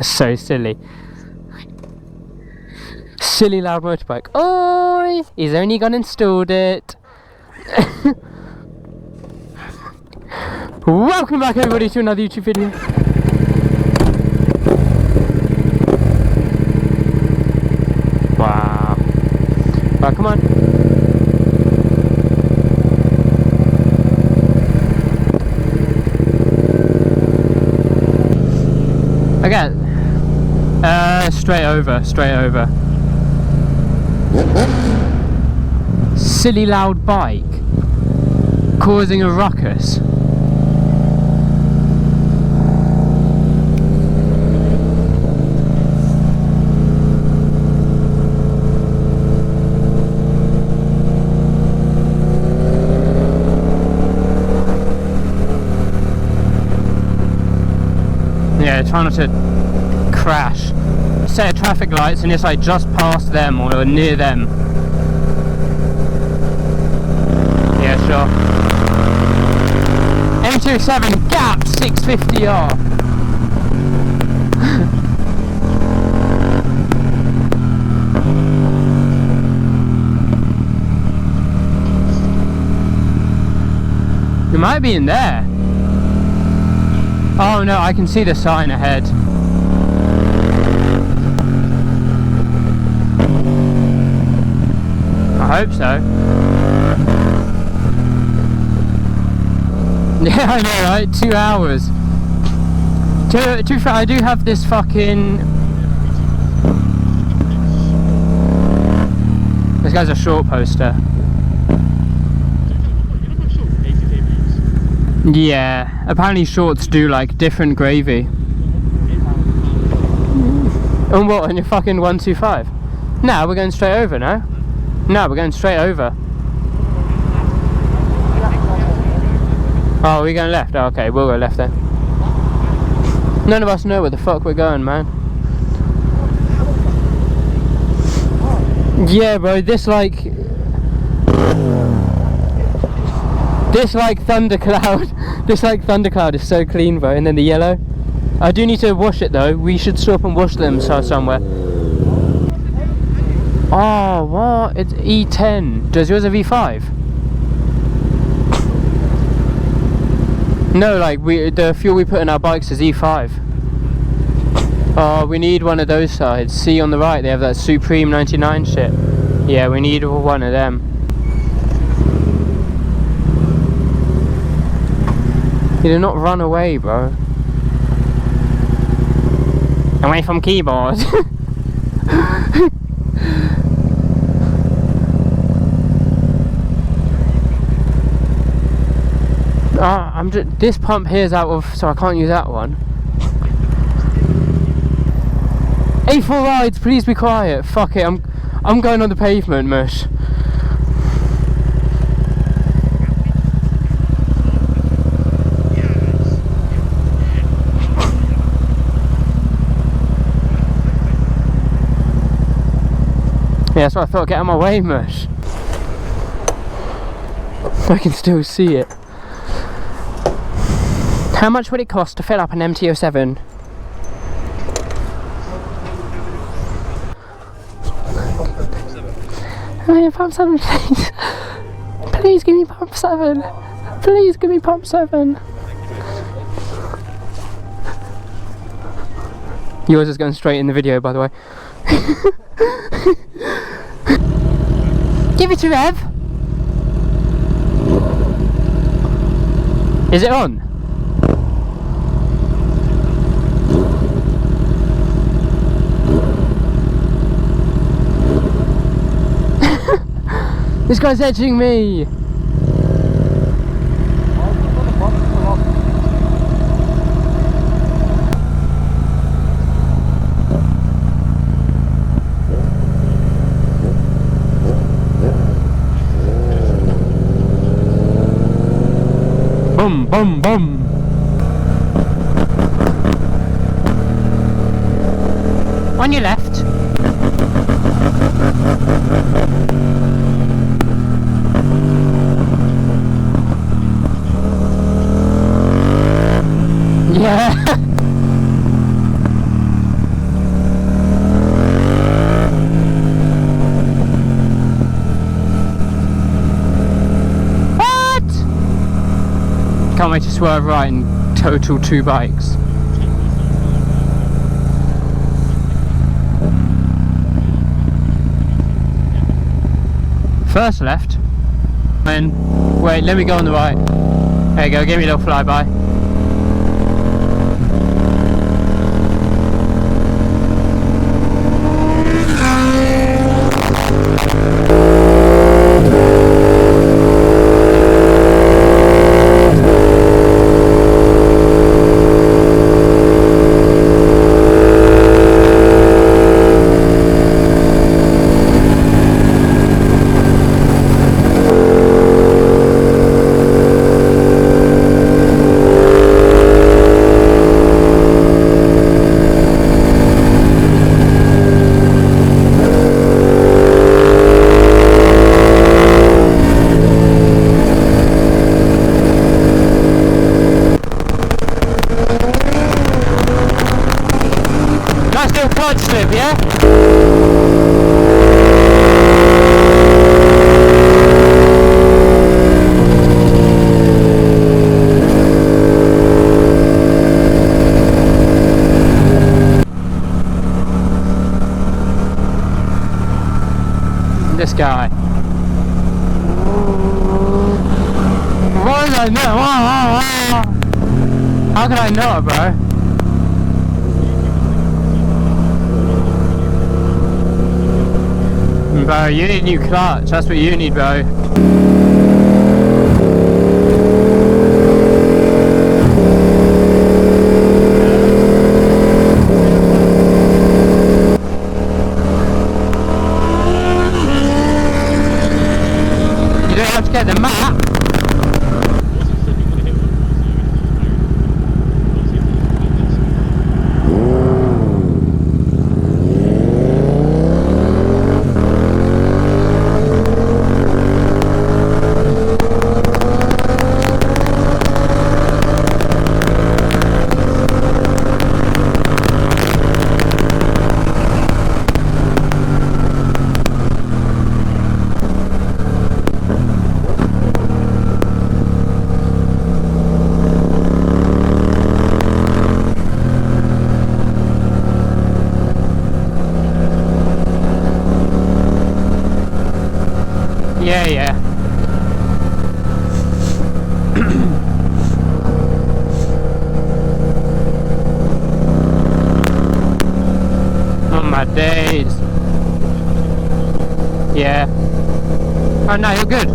So silly. Silly loud motorbike. Oi! He's only gone installed it. Welcome back everybody to another YouTube video. Wow. Right, come on. Again. Straight over. Silly loud bike causing a ruckus. Yeah, try not to crash. Set of traffic lights and it's like just past them or near them. Yeah, sure. MT07 gap 650R. It might be in there. Oh no, I can see the sign ahead. I hope so. Yeah, I know, right? 2 hours. To be fair, I do have this fucking... This guy's a short poster. Yeah, apparently shorts do like different gravy. And what, on your fucking 125? No, we're going straight over, no? No, we're going straight over. Oh, we're going left? Oh, okay, we'll go left then. None of us know where the fuck we're going, man. Yeah, bro, this like thundercloud is so clean, bro. And then the yellow. I do need to wash it though. We should stop and wash them somewhere. Oh, what? It's E10. Does yours have E5? No, like the fuel we put in our bikes is E5. Oh, we need one of those sides. See on the right, they have that Supreme 99 shit. Yeah, we need one of them. You did not run away, bro. Away from keyboard. This pump here is out of, so I can't use that one. A4 rides, please be quiet. Fuck it, I'm going on the pavement, mush. Yeah, that's what I thought. Get out of my way, mush. I can still see it. How much would it cost to fill up an MT07? Pump 7, please. Please give me pump 7. Please give me pump 7. Yours is going straight in the video, by the way. Give it to Rev. Is it on? This guy's edging me. Boom, boom, boom. On your left. Yeah. Can't wait to swerve right and total 2 bikes. First left, and wait, let me go on the right. There you go, give me a little flyby. Card slip, yeah? This guy. What did I know? How could I know it, bro? Bro, you need a new clutch, that's what you need, bro. You don't have to get the map. Yeah. On my days. Yeah. Oh no, you're good.